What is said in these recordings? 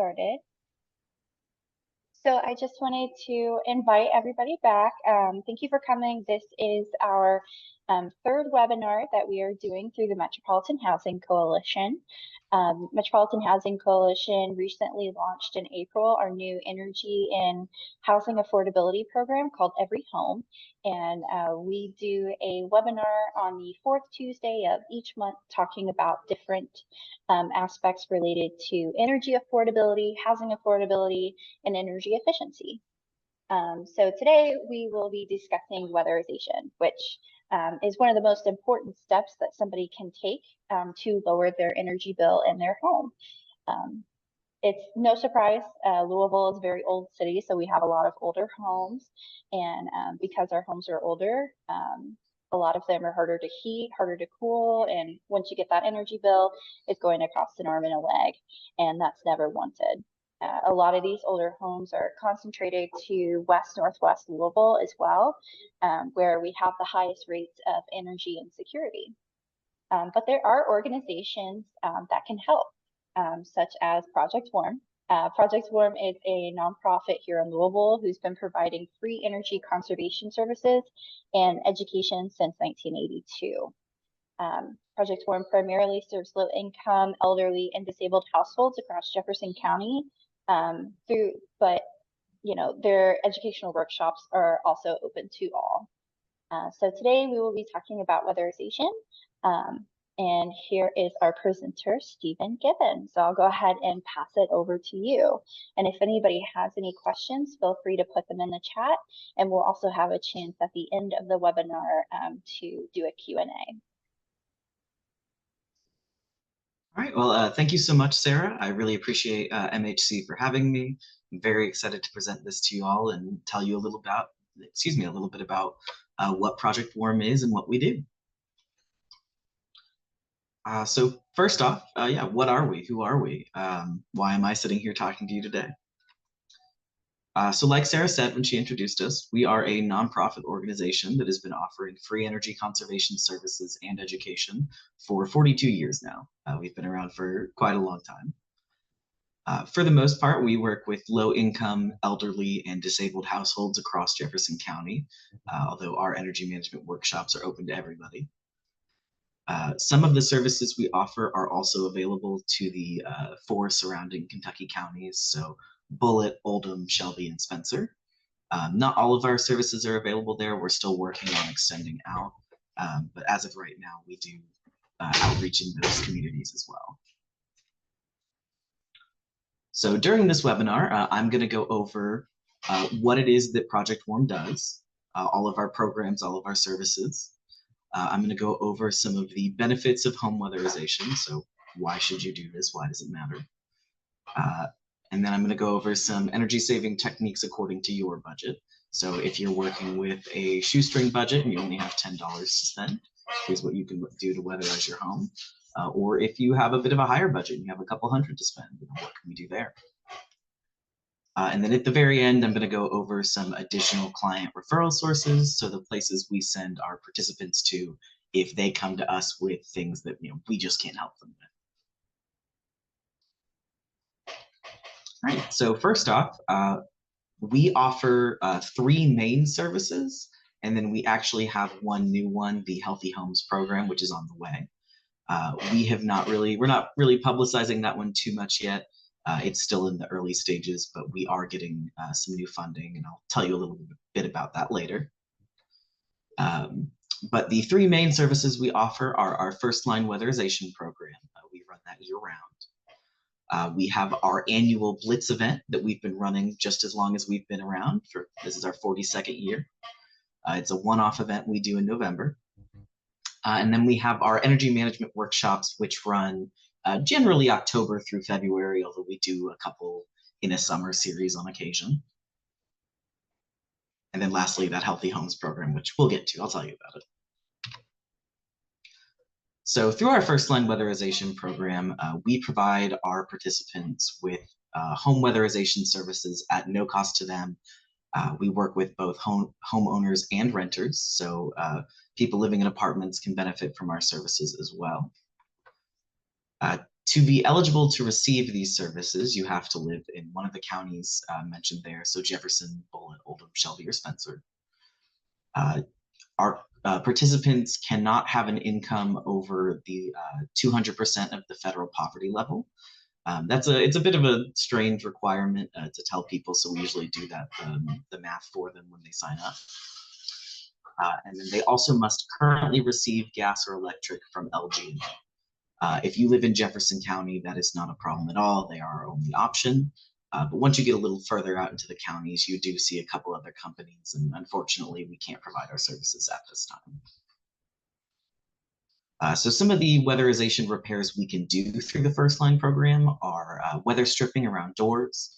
started. So I just wanted to invite everybody back. Thank you for coming. This is our third webinar that we are doing through the Metropolitan Housing Coalition. Metropolitan Housing Coalition recently launched in April our new energy and housing affordability program called EveryHome. And we do a webinar on the fourth Tuesday of each month talking about different aspects related to energy affordability, housing affordability, and energy efficiency. So today we will be discussing weatherization, which is one of the most important steps that somebody can take to lower their energy bill in their home. It's no surprise, Louisville is a very old city, so we have a lot of older homes, and because our homes are older, a lot of them are harder to heat, harder to cool, and once you get that energy bill, it's going to cost an arm and a leg, and that's never wanted. A lot of these older homes are concentrated to west-northwest Louisville as well, where we have the highest rates of energy insecurity. But there are organizations that can help, such as Project Warm. Project Warm is a nonprofit here in Louisville who's been providing free energy conservation services and education since 1982. Project Warm primarily serves low-income, elderly, and disabled households across Jefferson County. But their educational workshops are also open to all. So today we will be talking about weatherization. And here is our presenter, Stephen Gibbons. So I'll go ahead and pass it over to you. And if anybody has any questions, feel free to put them in the chat. And we'll also have a chance at the end of the webinar to do a Q&A. All right, well, thank you so much, Sarah. I really appreciate MHC for having me. I'm very excited to present this to you all and tell you a little bit about what Project Warm is and what we do. So first off, yeah, what are we? Who are we? Why am I sitting here talking to you today? So like Sarah said when she introduced us, we are a nonprofit organization that has been offering free energy conservation services and education for 42 years now. We've been around for quite a long time. For the most part, we work with low-income, elderly, and disabled households across Jefferson County, although our energy management workshops are open to everybody. Some of the services we offer are also available to the 4 surrounding Kentucky counties, so Bullitt, Oldham, Shelby, and Spencer. Not all of our services are available there. We're still working on extending out, but as of right now, we do outreach in those communities as well. So during this webinar, I'm going to go over what it is that Project Warm does, all of our programs, all of our services. I'm going to go over some of the benefits of home weatherization. So why should you do this? Why does it matter? And then I'm going to go over some energy saving techniques according to your budget. So if you're working with a shoestring budget and you only have $10 to spend, here's what you can do to weatherize your home. Or if you have a bit of a higher budget and you have a couple hundred to spend, what can we do there? And then at the very end, I'm going to go over some additional client referral sources. So the places we send our participants to if they come to us with things that we just can't help them with. All right, so first off, we offer 3 main services, and then we actually have one new one, the Healthy Homes program, which is on the way. We're not really publicizing that one too much yet. It's still in the early stages, but we are getting some new funding, and I'll tell you a little bit about that later. But the 3 main services we offer are our first line weatherization program. We run that year round. We have our annual Blitz event that we've been running just as long as we've been around. This is our 42nd year. It's a one-off event we do in November. And then we have our energy management workshops, which run generally October through February, although we do a couple in a summer series on occasion. And then lastly, that Healthy Homes program, which we'll get to. I'll tell you about it. So through our first line weatherization program, we provide our participants with home weatherization services at no cost to them. We work with both homeowners and renters, so people living in apartments can benefit from our services as well. To be eligible to receive these services, you have to live in one of the counties mentioned there, so Jefferson, Bullitt, Oldham, Shelby, or Spencer. Our participants cannot have an income over the 200% of the federal poverty level. It's a bit of a strange requirement to tell people, so we usually do that the math for them when they sign up. And then they also must currently receive gas or electric from LG. If you live in Jefferson County, that is not a problem at all. They are our only option. But once you get a little further out into the counties, you do see a couple other companies, and unfortunately, we can't provide our services at this time. So some of the weatherization repairs we can do through the First Line program are weather stripping around doors,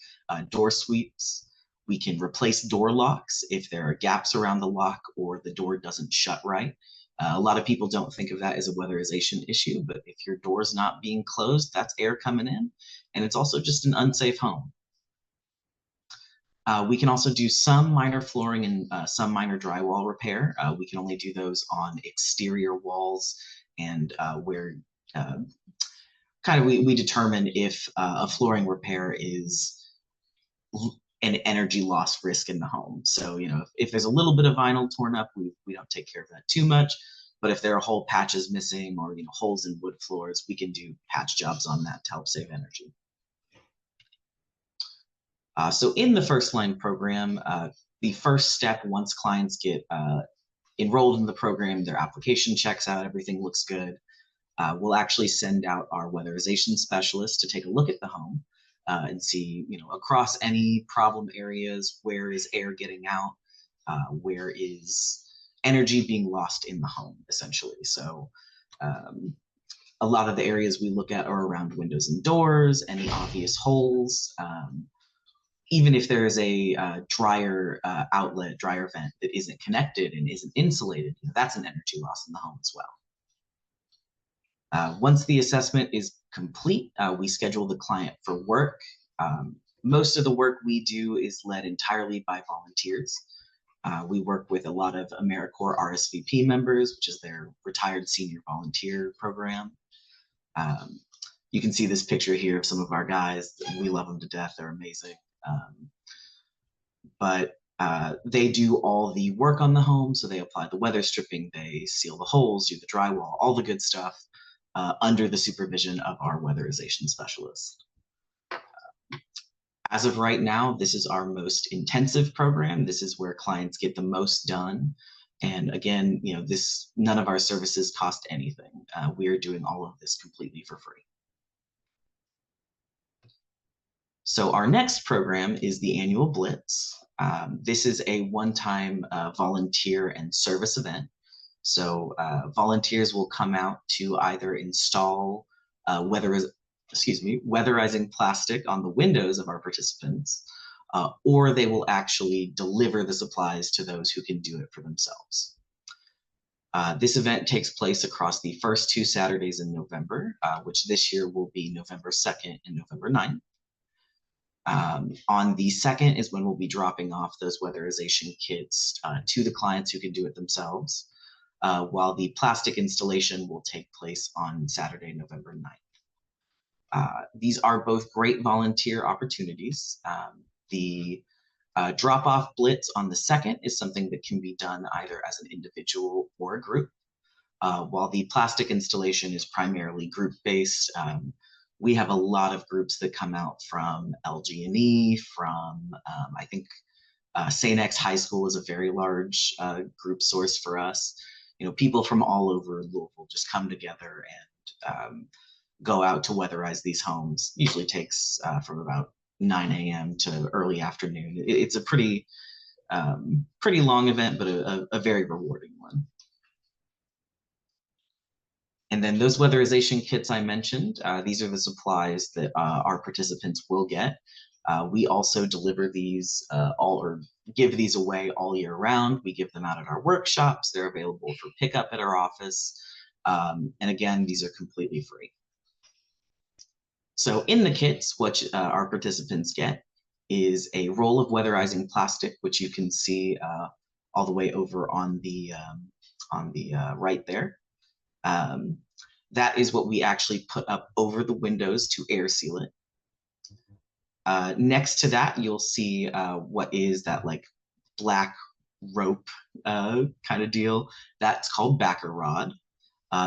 door sweeps. We can replace door locks if there are gaps around the lock or the door doesn't shut right. A lot of people don't think of that as a weatherization issue, but if your door's not being closed, that's air coming in, and it's also just an unsafe home. We can also do some minor flooring and some minor drywall repair. We can only do those on exterior walls and where we determine if a flooring repair is an energy loss risk in the home. So, if there's a little bit of vinyl torn up, we don't take care of that too much. But if there are whole patches missing or holes in wood floors, we can do patch jobs on that to help save energy. So in the First Line program, the first step once clients get enrolled in the program, their application checks out, everything looks good. We'll actually send out our weatherization specialist to take a look at the home and see, across any problem areas, where is air getting out, where is energy being lost in the home, essentially. So a lot of the areas we look at are around windows and doors, any obvious holes. Even if there is a dryer outlet, dryer vent that isn't connected and isn't insulated, that's an energy loss in the home as well. Once the assessment is complete, we schedule the client for work. Most of the work we do is led entirely by volunteers. We work with a lot of AmeriCorps RSVP members, which is their retired senior volunteer program. You can see this picture here of some of our guys. We love them to death. They're amazing. But they do all the work on the home. So they apply the weather stripping, they seal the holes, do the drywall, all the good stuff under the supervision of our weatherization specialist. As of right now, this is our most intensive program. This is where clients get the most done. And again, none of our services cost anything. We are doing all of this completely for free. So our next program is the annual Blitz. This is a one-time volunteer and service event. So volunteers will come out to either install weatherizing plastic on the windows of our participants, or they will actually deliver the supplies to those who can do it for themselves. This event takes place across the first 2 Saturdays in November, which this year will be November 2nd and November 9th. On the 2nd is when we'll be dropping off those weatherization kits to the clients who can do it themselves, while the plastic installation will take place on Saturday, November 9th. These are both great volunteer opportunities. The drop-off blitz on the 2nd is something that can be done either as an individual or a group, while the plastic installation is primarily group-based. We have a lot of groups that come out from LG&E, from I think St. X High School is a very large group source for us. People from all over Louisville just come together and go out to weatherize these homes. Usually takes from about 9 a.m. to early afternoon. It's a pretty long event, but a very rewarding one. And then those weatherization kits I mentioned, these are the supplies that our participants will get. We also deliver these or give these away all year round. We give them out at our workshops. They're available for pickup at our office. And again, these are completely free. So in the kits, what our participants get is a roll of weatherizing plastic, which you can see all the way over on the right there. that is what we actually put up over the windows to air seal it. Next to that, you'll see what is that like black rope kind of deal. That's called backer rod.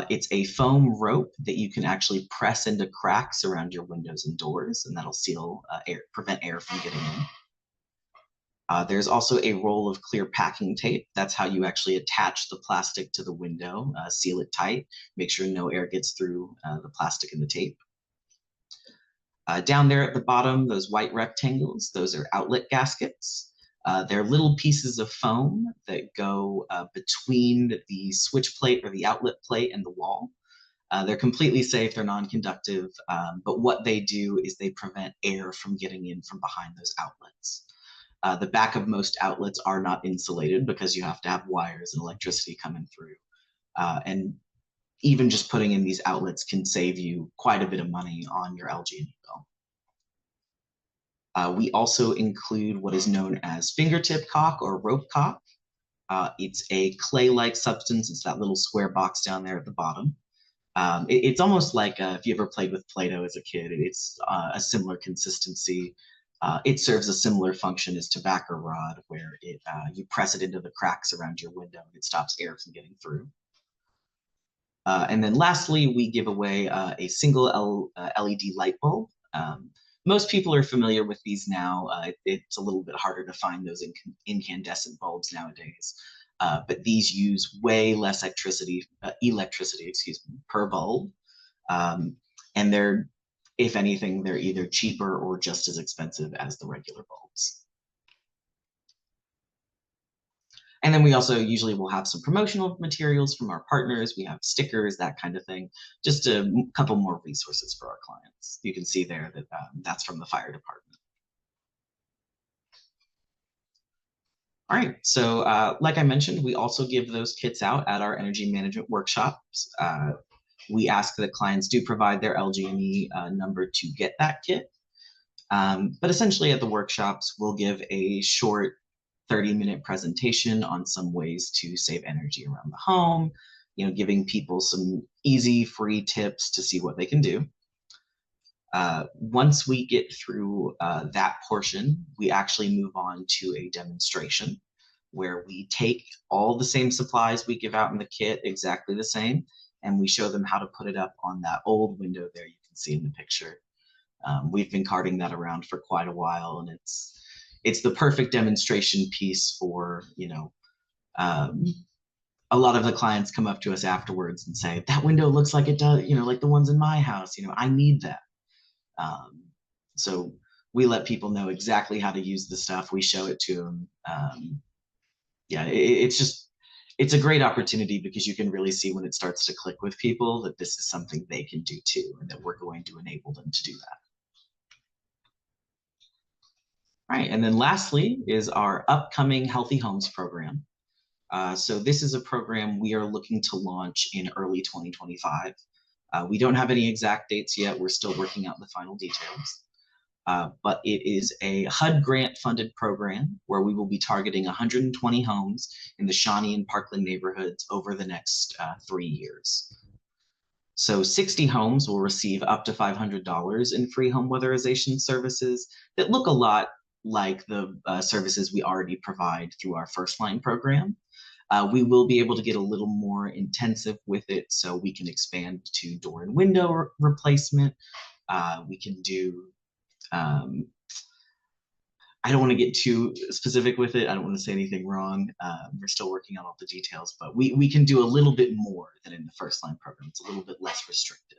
It's a foam rope that you can actually press into cracks around your windows and doors, and that'll seal air, prevent air from getting in. There's also a roll of clear packing tape. That's how you actually attach the plastic to the window, seal it tight, make sure no air gets through the plastic and the tape. Down there at the bottom, those white rectangles, those are outlet gaskets. They're little pieces of foam that go between the switch plate or the outlet plate and the wall. They're completely safe, they're non-conductive, but what they do is they prevent air from getting in from behind those outlets. The back of most outlets are not insulated because you have to have wires and electricity coming through. And even just putting in these outlets can save you quite a bit of money on your LG&E bill. We also include what is known as fingertip caulk or rope caulk. It's a clay-like substance. It's that little square box down there at the bottom. It's almost like if you ever played with Play-Doh as a kid, it's a similar consistency. It serves a similar function as tobacco rod, where you press it into the cracks around your window and it stops air from getting through. And then lastly, we give away a single LED light bulb. Most people are familiar with these now. It's a little bit harder to find those incandescent bulbs nowadays. But these use way less electricity, per bulb. And they're, if anything, they're either cheaper or just as expensive as the regular bulbs. And then we also usually will have some promotional materials from our partners. We have stickers, that kind of thing, just a couple more resources for our clients. You can see there that that's from the fire department. All right, so like I mentioned, we also give those kits out at our energy management workshops. We ask that clients do provide their LG&E number to get that kit. But essentially at the workshops, we'll give a short 30-minute presentation on some ways to save energy around the home, giving people some easy, free tips to see what they can do. Once we get through that portion, we actually move on to a demonstration where we take all the same supplies we give out in the kit, exactly the same, and we show them how to put it up on that old window there you can see in the picture. We've been carting that around for quite a while, and it's the perfect demonstration piece for, a lot of the clients come up to us afterwards and say, that window looks like it does, like the ones in my house, I need that. So we let people know exactly how to use the stuff. We show it to them. Yeah, it's a great opportunity because you can really see when it starts to click with people that this is something they can do too, and that we're going to enable them to do that. All right, and then lastly is our upcoming Healthy Homes program. So this is a program we are looking to launch in early 2025. We don't have any exact dates yet. We're still working out the final details. But it is a HUD grant funded program where we will be targeting 120 homes in the Shawnee and Parkland neighborhoods over the next 3 years. So 60 homes will receive up to $500 in free home weatherization services that look a lot like the services we already provide through our First Line program. We will be able to get a little more intensive with it, so we can expand to door and window replacement. We can do, I don't want to get too specific with it. I don't want to say anything wrong. We're still working on all the details, but we can do a little bit more than in the First Line program. It's a little bit less restricted.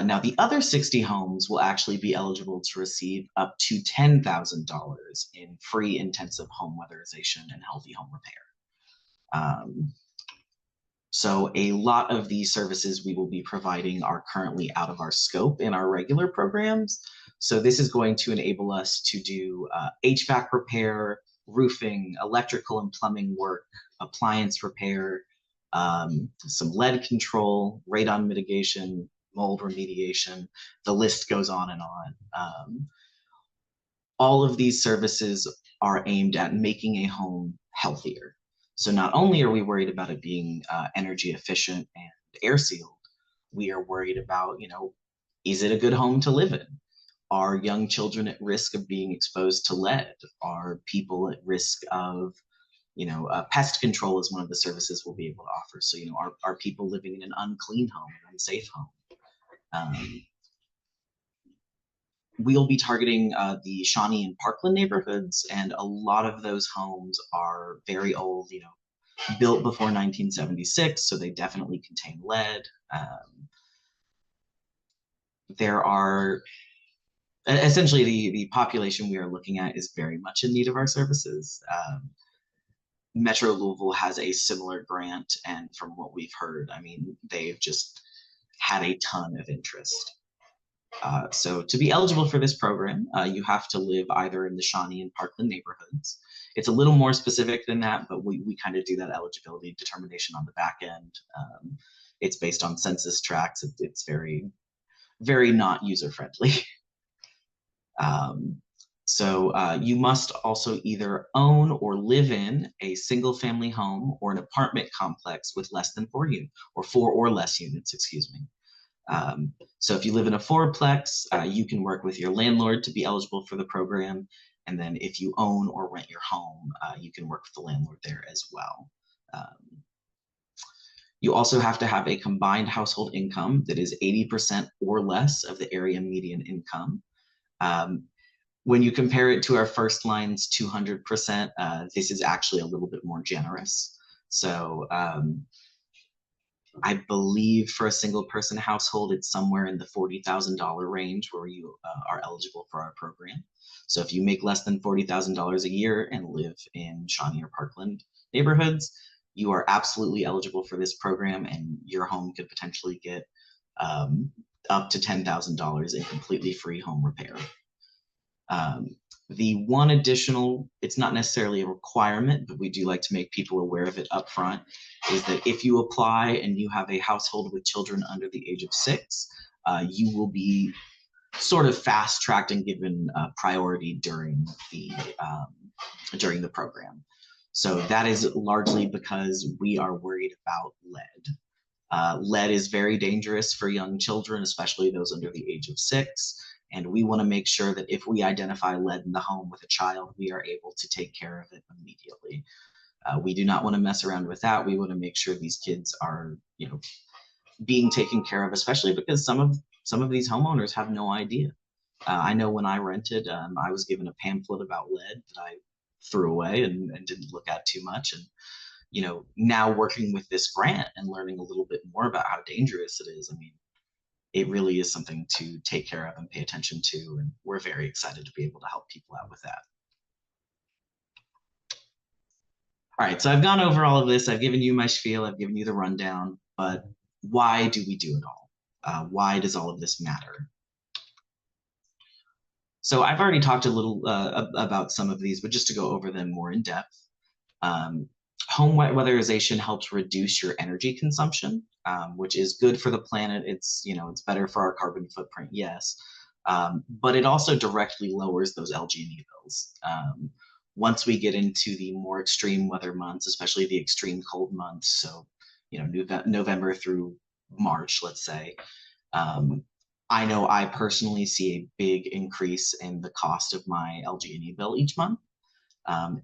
Now, the other 60 homes will actually be eligible to receive up to $10,000 in free intensive home weatherization and healthy home repair. So a lot of these services we will be providing are currently out of our scope in our regular programs. So this is going to enable us to do HVAC repair, roofing, electrical and plumbing work, appliance repair, some lead control, radon mitigation, mold remediation. The list goes on and on. All of these services are aimed at making a home healthier. So not only are we worried about it being energy efficient and air sealed, We are worried about, is it a good home to live in? Are young children at risk of being exposed to lead? Are people at risk of, pest control is one of the services we'll be able to offer. So, are people living in an unclean home, an unsafe home? We'll be targeting the Shawnee and Parkland neighborhoods, and a lot of those homes are very old, built before 1976, so they definitely contain lead. There are essentially the population we are looking at is very much in need of our services. Metro Louisville has a similar grant, and from what we've heard, I mean, they've just had a ton of interest. So to be eligible for this program, you have to live either in the Shawnee and Parkland neighborhoods. It's a little more specific than that, but we kind of do that eligibility determination on the back end. It's based on census tracts. It's very, very not user-friendly. So you must also either own or live in a single-family home or an apartment complex with less than 4 units, or 4 or less units, excuse me. So if you live in a fourplex, you can work with your landlord to be eligible for the program. And then if you own or rent your home, you can work with the landlord there as well. You also have to have a combined household income that is 80% or less of the area median income. When you compare it to our first line's 200%, this is actually a little bit more generous. So I believe for a single person household, it's somewhere in the $40,000 range where you are eligible for our program. So if you make less than $40,000 a year and live in Shawnee or Parkland neighborhoods, you are absolutely eligible for this program, and your home could potentially get up to $10,000 in completely free home repair. The one additional, it's not necessarily a requirement, but we do like to make people aware of it up front, is that if you apply and you have a household with children under the age of 6, you will be sort of fast-tracked and given priority during the program. So that is largely because we are worried about lead. Lead is very dangerous for young children, especially those under the age of 6. And we want to make sure that if we identify lead in the home with a child, we are able to take care of it immediately. We do not want to mess around with that. We want to make sure these kids are, being taken care of, especially because some of these homeowners have no idea. I know when I rented, I was given a pamphlet about lead that I threw away and didn't look at too much. And, now working with this grant and learning a little bit more about how dangerous it is, I mean, it really is something to take care of and pay attention to, and we're very excited to be able to help people out with that. All right, so I've gone over all of this. I've given you my spiel, I've given you the rundown, but why do we do it all? Why does all of this matter? So I've already talked a little about some of these, but just to go over them more in depth. Home weatherization helps reduce your energy consumption, which is good for the planet. It's better for our carbon footprint, yes, but it also directly lowers those LG&E bills. Once we get into the more extreme weather months, especially the extreme cold months, so November through March, let's say, I know I personally see a big increase in the cost of my LG&E bill each month.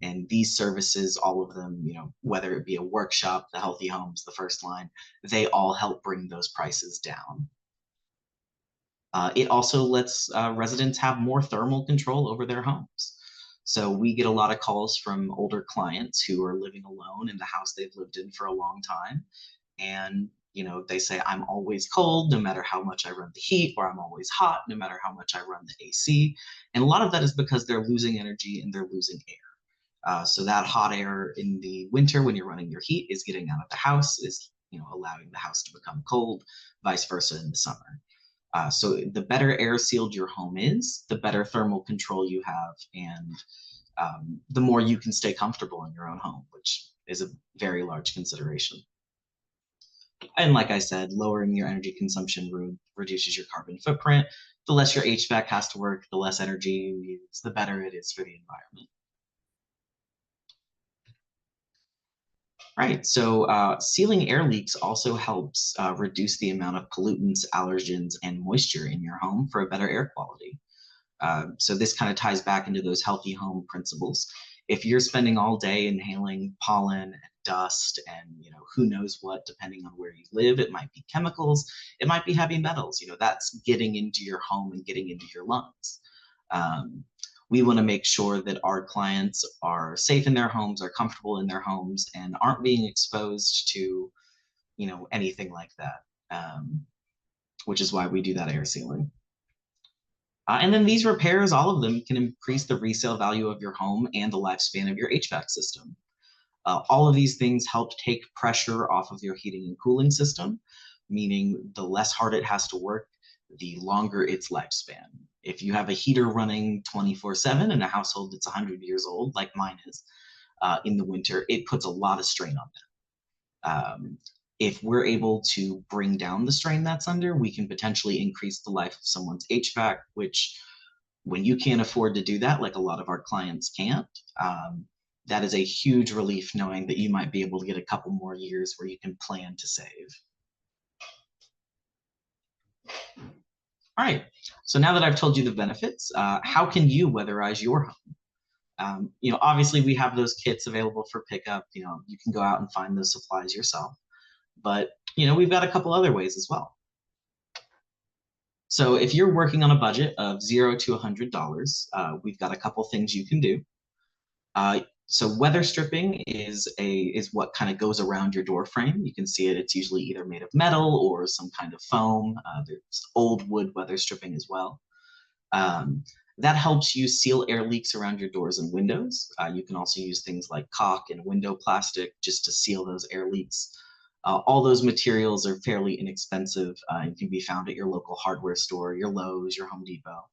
And these services, all of them, whether it be a workshop, the healthy homes, the first line, they all help bring those prices down. It also lets residents have more thermal control over their homes. So we get a lot of calls from older clients who are living alone in the house they've lived in for a long time. And they say, I'm always cold no matter how much I run the heat, or I'm always hot no matter how much I run the AC. And a lot of that is because they're losing energy and they're losing air. So that hot air in the winter when you're running your heat is getting out of the house, is allowing the house to become cold, vice versa in the summer. So the better air sealed your home is, the better thermal control you have, and the more you can stay comfortable in your own home, which is a very large consideration. And like I said, lowering your energy consumption reduces your carbon footprint. The less your HVAC has to work, the less energy you use, the better it is for the environment. Right. So sealing air leaks also helps reduce the amount of pollutants, allergens, and moisture in your home for a better air quality. So this kind of ties back into those healthy home principles. If you're spending all day inhaling pollen and dust and who knows what, depending on where you live, it might be chemicals, it might be heavy metals. That's getting into your home and getting into your lungs. Um, we want to make sure that our clients are safe in their homes, are comfortable in their homes, and aren't being exposed to anything like that. Which is why we do that air sealing. And then these repairs, all of them can increase the resale value of your home and the lifespan of your HVAC system. All of these things help take pressure off of your heating and cooling system, meaning the less hard it has to work, the longer its lifespan. If you have a heater running 24/7 in a household that's 100 years old, like mine is, in the winter, it puts a lot of strain on that. If we're able to bring down the strain that's under, we can potentially increase the life of someone's HVAC, which when you can't afford to do that, like a lot of our clients can't, that is a huge relief knowing that you might be able to get a couple more years where you can plan to save. All right, so now that I've told you the benefits, how can you weatherize your home? Obviously we have those kits available for pickup. You can go out and find those supplies yourself, but we've got a couple other ways as well. So if you're working on a budget of $0 to $100, we've got a couple things you can do. So weather stripping is what kind of goes around your door frame. You can see it. It's usually either made of metal or some kind of foam. There's old wood weather stripping as well. That helps you seal air leaks around your doors and windows. You can also use things like caulk and window plastic just to seal those air leaks. All those materials are fairly inexpensive and can be found at your local hardware store, your Lowe's, your Home Depot.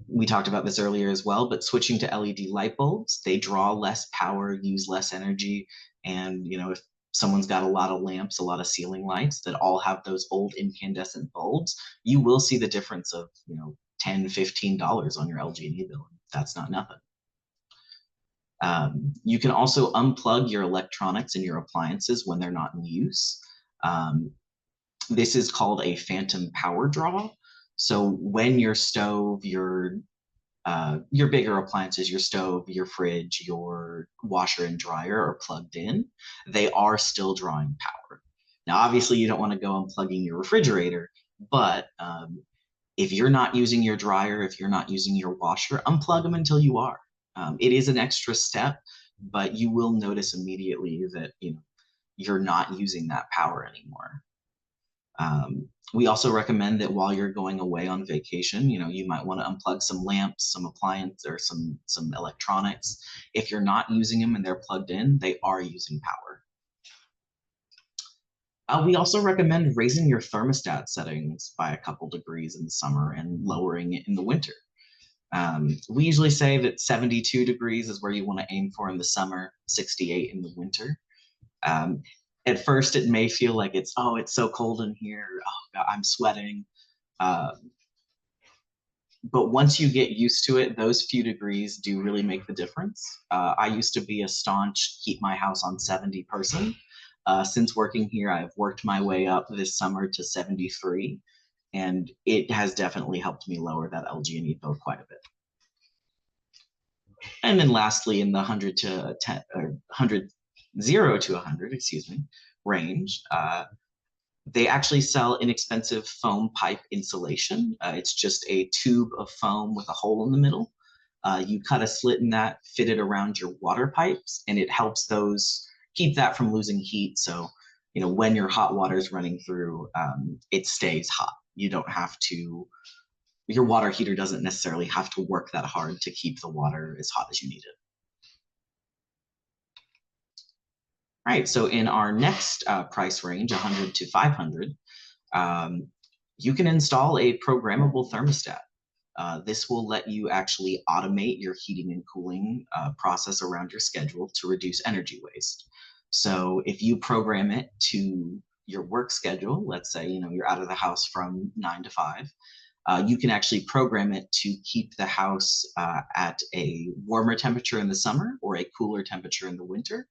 We talked about this earlier as well, but switching to LED light bulbs, they draw less power, use less energy. And if someone's got a lot of lamps, a lot of ceiling lights that all have those old incandescent bulbs, you will see the difference of $10, $15 on your LG&E bill. That's not nothing. You can also unplug your electronics and your appliances when they're not in use. This is called a phantom power draw. So when your stove, your bigger appliances, your stove, your fridge, your washer and dryer are plugged in, they are still drawing power. Now, obviously, you don't want to go unplugging your refrigerator, but if you're not using your dryer, if you're not using your washer, unplug them until you are. It is an extra step, but you will notice immediately that you're not using that power anymore. We also recommend that while you're going away on vacation, you might want to unplug some lamps, some appliances, or some electronics. If you're not using them and they're plugged in, they are using power. We also recommend raising your thermostat settings by a couple degrees in the summer and lowering it in the winter. We usually say that 72 degrees is where you want to aim for in the summer, 68 in the winter. At first, it may feel like it's so cold in here. Oh, God, I'm sweating. But once you get used to it, those few degrees do really make the difference. I used to be a staunch keep my house on 70 person. Since working here, I've worked my way up this summer to 73, and it has definitely helped me lower that LG&E bill quite a bit. And then lastly, in the 100 to 10 or 100 0 to 100, excuse me, range, they actually sell inexpensive foam pipe insulation. It's just a tube of foam with a hole in the middle. You cut a slit in that, fit it around your water pipes, and it helps those keep that from losing heat. So, when your hot water is running through, it stays hot. You don't have to, your water heater doesn't necessarily have to work that hard to keep the water as hot as you need it. All right, so in our next price range, 100 to 500, you can install a programmable thermostat. This will let you actually automate your heating and cooling process around your schedule to reduce energy waste. So if you program it to your work schedule, let's say you're out of the house from 9 to 5, You can actually program it to keep the house at a warmer temperature in the summer or a cooler temperature in the winter.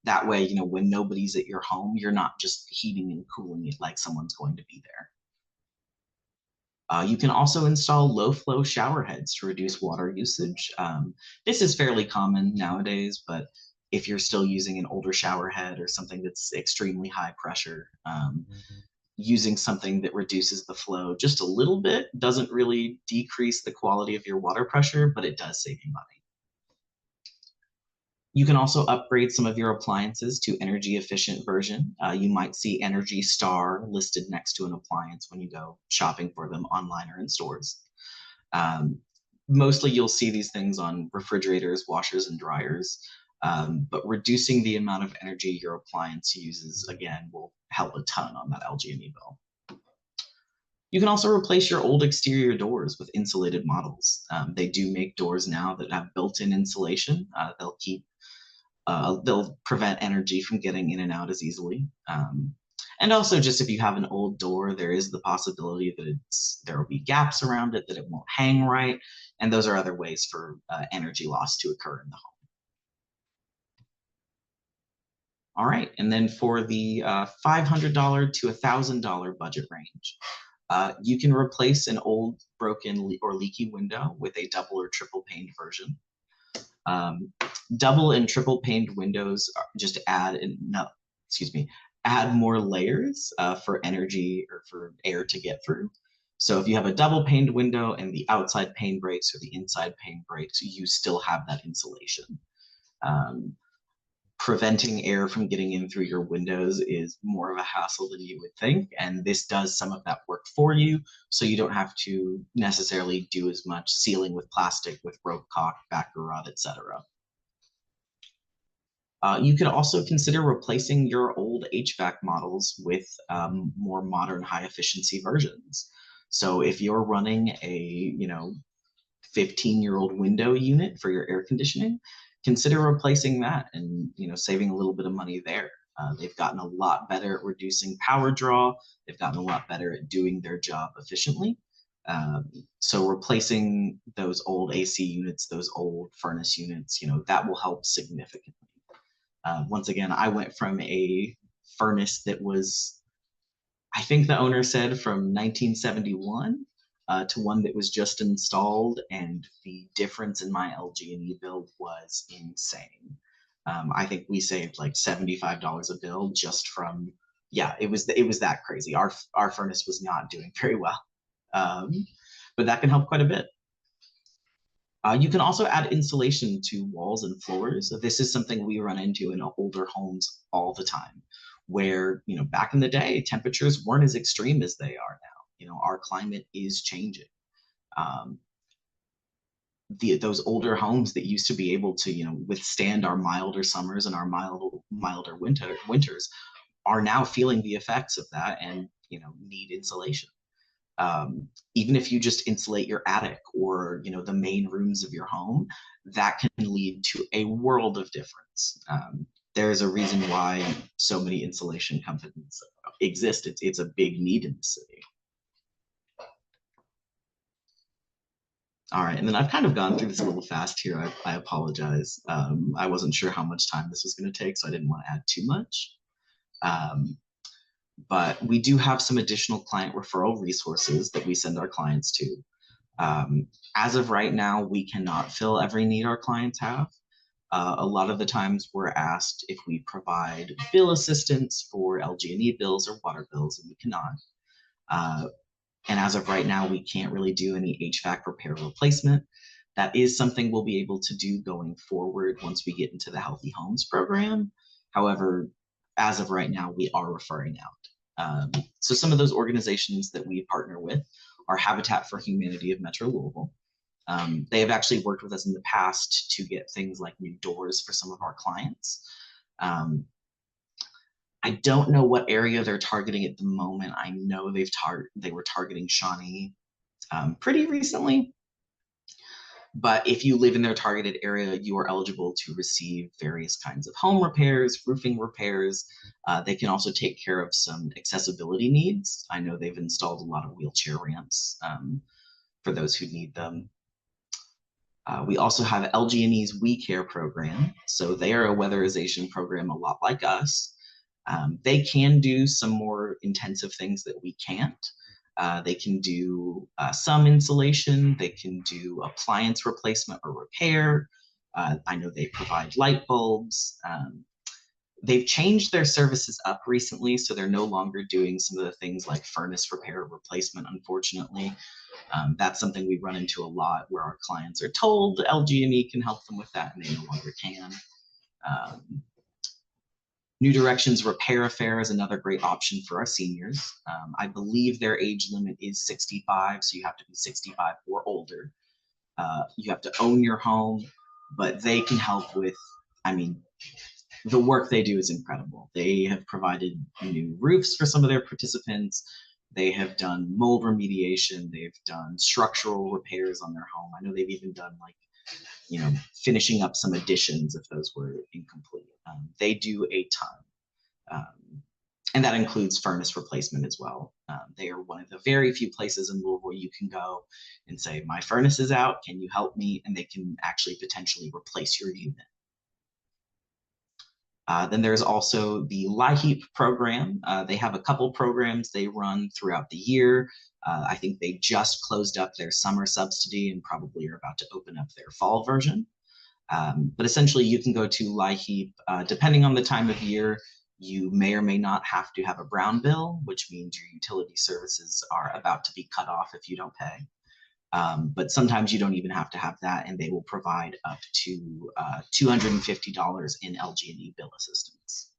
That way, when nobody's at your home, you're not just heating and cooling it like someone's going to be there. You can also install low flow shower heads to reduce water usage. This is fairly common nowadays, but if you're still using an older shower head or something that's extremely high pressure, using something that reduces the flow just a little bit doesn't really decrease the quality of your water pressure, but it does save you money. You can also upgrade some of your appliances to energy efficient version. You might see Energy Star listed next to an appliance when you go shopping for them online or in stores. Mostly you'll see these things on refrigerators, washers, and dryers, but reducing the amount of energy your appliance uses, again, will help a ton on that LG&E bill. You can also replace your old exterior doors with insulated models. They do make doors now that have built-in insulation. They'll prevent energy from getting in and out as easily. And also, just if you have an old door, there is the possibility that there will be gaps around it, that it won't hang right. And those are other ways for energy loss to occur in the home. All right, and then for the $500 to $1,000 budget range, you can replace an old broken or leaky window with a double or triple paned version. Double and triple paned windows just add more layers for energy or for air to get through. So if you have a double paned window and the outside pane breaks or the inside pane breaks, you still have that insulation. Preventing air from getting in through your windows is more of a hassle than you would think, and this does some of that work for you, so you don't have to necessarily do as much sealing with plastic, with rope caulk, backer rod, etc. You could also consider replacing your old HVAC models with more modern, high-efficiency versions. So if you're running a 15-year-old window unit for your air conditioning, consider replacing that and saving a little bit of money there. They've gotten a lot better at reducing power draw. They've gotten a lot better at doing their job efficiently. So replacing those old AC units, those old furnace units, that will help significantly. Once again, I went from a furnace that was, I think the owner said, from 1971 to one that was just installed, and the difference in my LG&E bill was insane. I think we saved like $75 a bill just from, it was that crazy. Our furnace was not doing very well, but that can help quite a bit. You can also add insulation to walls and floors. So this is something we run into in older homes all the time, where back in the day, temperatures weren't as extreme as they are now. Our climate is changing. Those older homes that used to be able to withstand our milder summers and our milder winters are now feeling the effects of that and need insulation. Even if you just insulate your attic or the main rooms of your home, that can lead to a world of difference. There's a reason why so many insulation companies exist. It's a big need in the city. All right, and then I've kind of gone through this a little fast here. I apologize. I wasn't sure how much time this was going to take, so I didn't want to add too much. But we do have some additional client referral resources that we send our clients to. As of right now, we cannot fill every need our clients have. A lot of the times we're asked if we provide bill assistance for LG&E bills or water bills, and we cannot. And as of right now, we can't really do any HVAC repair replacement. That is something we'll be able to do going forward once we get into the Healthy Homes program. However, as of right now, we are referring out. So some of those organizations that we partner with are Habitat for Humanity of Metro Louisville. They have actually worked with us in the past to get things like new doors for some of our clients. I don't know what area they're targeting at the moment. I know they were targeting Shawnee pretty recently. But if you live in their targeted area, you are eligible to receive various kinds of home repairs, roofing repairs. They can also take care of some accessibility needs. I know they've installed a lot of wheelchair ramps for those who need them. We also have LG&E's We Care program. So they are a weatherization program a lot like us. They can do some more intensive things that we can't. They can do some insulation. They can do appliance replacement or repair. I know they provide light bulbs. They've changed their services up recently, so they're no longer doing some of the things like furnace repair or replacement, unfortunately. That's something we run into a lot where our clients are told LG&E can help them with that and they no longer can. New Directions Repair Affair is another great option for our seniors. I believe their age limit is 65, so you have to be 65 or older. You have to own your home, but they can help with, I mean, the work they do is incredible. They have provided new roofs for some of their participants. They have done mold remediation. They've done structural repairs on their home. I know they've even done like, you know, finishing up some additions if those were incomplete. They do a ton. And that includes furnace replacement as well. They are one of the very few places in Louisville you can go and say, my furnace is out, can you help me? And they can actually potentially replace your unit. Then there's also the LIHEAP program. They have a couple programs they run throughout the year. I think they just closed up their summer subsidy and probably are about to open up their fall version. But essentially you can go to LIHEAP, depending on the time of year, you may or may not have to have a brown bill, which means your utility services are about to be cut off if you don't pay. But sometimes you don't even have to have that, and they will provide up to $250 in LG&E bill assistance.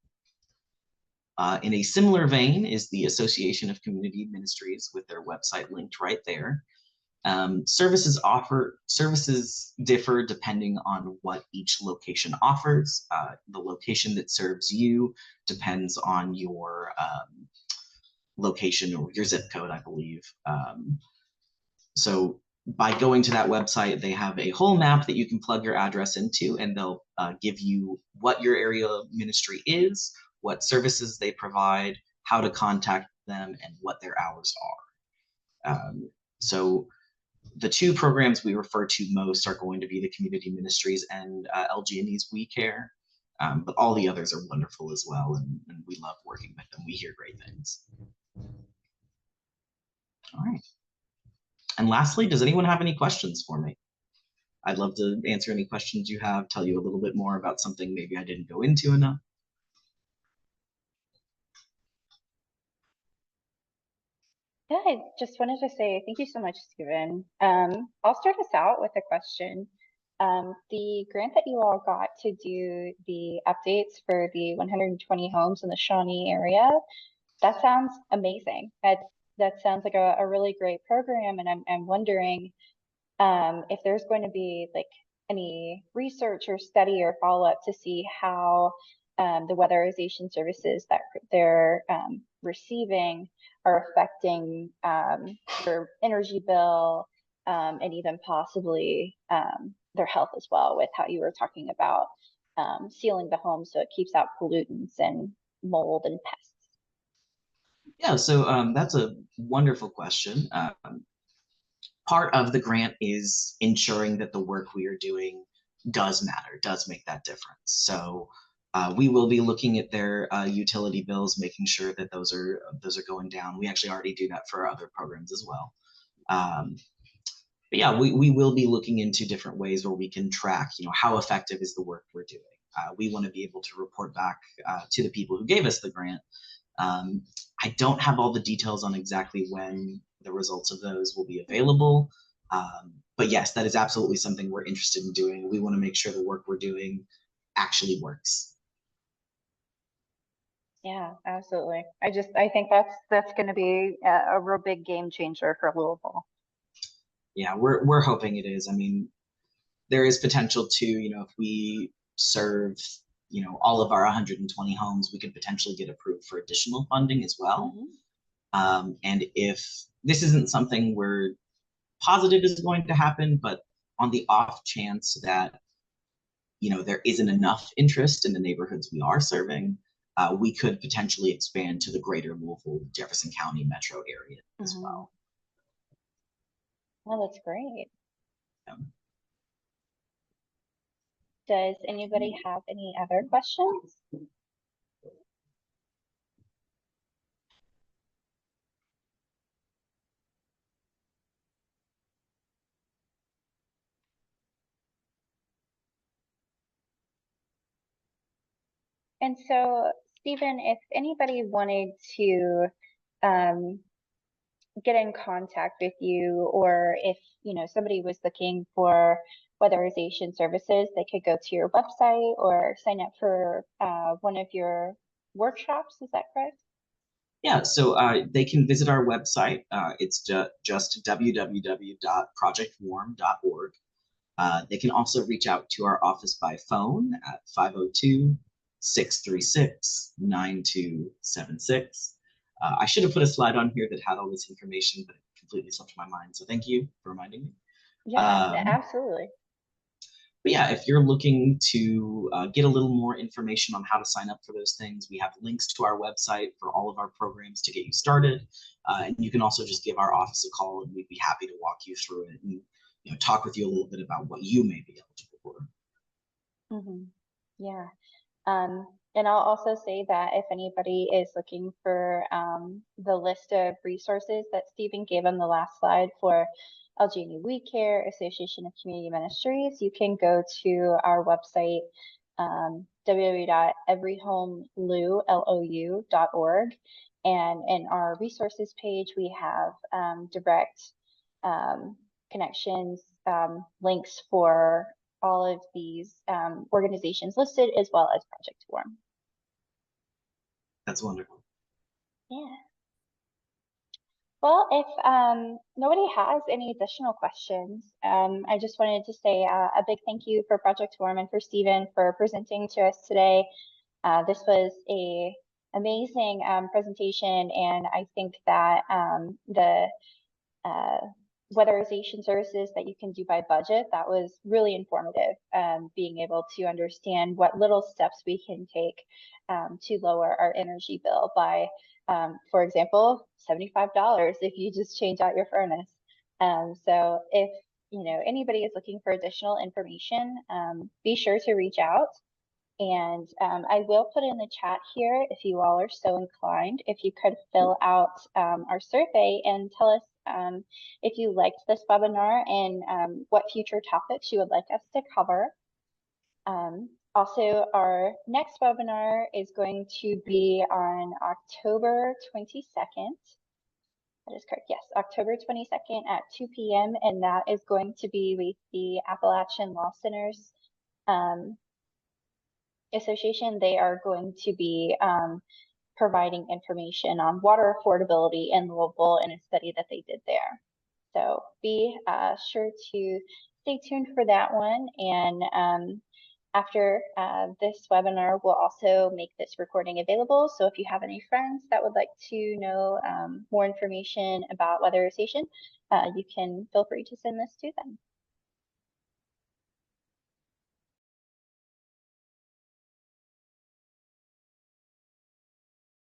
In a similar vein is the Association of Community Ministries with their website linked right there. Services differ depending on what each location offers. The location that serves you depends on your location or your zip code, I believe. So by going to that website, they have a whole map that you can plug your address into, and they'll give you what your area ministry is, what services they provide, how to contact them, and what their hours are. So the two programs we refer to most are going to be the community ministries and LG&E's We Care, but all the others are wonderful as well, and we love working with them. We hear great things. All right. And lastly, does anyone have any questions for me? I'd love to answer any questions you have, tell you a little bit more about something maybe I didn't go into enough. Yeah, I just wanted to say thank you so much, Stephen. I'll start us out with a question. The grant that you all got to do the updates for the 120 homes in the Shawnee area, that sounds amazing. That sounds like a really great program, and I'm wondering if there's going to be like any research or study or follow-up to see how the weatherization services that they're receiving are affecting their energy bill and even possibly their health as well, with how you were talking about sealing the home so it keeps out pollutants and mold and pests. Yeah, so that's a wonderful question. Part of the grant is ensuring that the work we are doing does matter, does make that difference. So we will be looking at their utility bills, making sure that those are going down. We actually already do that for our other programs as well. But yeah, we will be looking into different ways where we can track, you know, how effective is the work we're doing. We want to be able to report back to the people who gave us the grant. I don't have all the details on exactly when the results of those will be available. But yes, that is absolutely something we're interested in doing. We want to make sure the work we're doing actually works. Yeah, absolutely. I think that's going to be a real big game changer for Louisville. Yeah, we're hoping it is. I mean, there is potential to, you know, if we serve, you know, all of our 120 homes, we could potentially get approved for additional funding as well. And if this isn't something we're positive is going to happen, but on the off chance that, there isn't enough interest in the neighborhoods we are serving, we could potentially expand to the greater Louisville, Jefferson County metro area as well. Well, that's great. Yeah. Does anybody have any other questions? And so, Stephen, if anybody wanted to get in contact with you, or if somebody was looking for weatherization services, they could go to your website or sign up for one of your workshops. Is that correct? Yeah, so they can visit our website. It's just www.projectwarm.org. They can also reach out to our office by phone at 502-636-9276. I should have put a slide on here that had all this information, but it completely slipped my mind. So thank you for reminding me. Yeah, absolutely. But yeah, if you're looking to get a little more information on how to sign up for those things, we have links to our website for all of our programs to get you started. And you can also just give our office a call, and we'd be happy to walk you through it and talk with you a little bit about what you may be eligible for. Yeah. And I'll also say that if anybody is looking for the list of resources that Stephen gave on the last slide for LG&E We Care, Association of Community Ministries, you can go to our website, www.everyhomelou.org. And in our resources page, we have direct connections, links for all of these organizations listed, as well as Project Warm. That's wonderful. Yeah. Well, if nobody has any additional questions, I just wanted to say a big thank you for Project Warm and for Stephen for presenting to us today. This was a amazing presentation, and I think that the weatherization services that you can do by budget, that was really informative, being able to understand what little steps we can take to lower our energy bill by, for example, $75 if you just change out your furnace. So if anybody is looking for additional information, be sure to reach out. And I will put in the chat here, if you all are so inclined, if you could fill out our survey and tell us if you liked this webinar and what future topics you would like us to cover. Also, our next webinar is going to be on October 22nd. That is correct. Yes, October 22nd at 2 p.m. And that is going to be with the Appalachian Law Centers Association. They are going to be providing information on water affordability in Louisville in a study that they did there. So be sure to stay tuned for that one. And after this webinar, we'll also make this recording available. So if you have any friends that would like to know more information about weatherization, you can feel free to send this to them.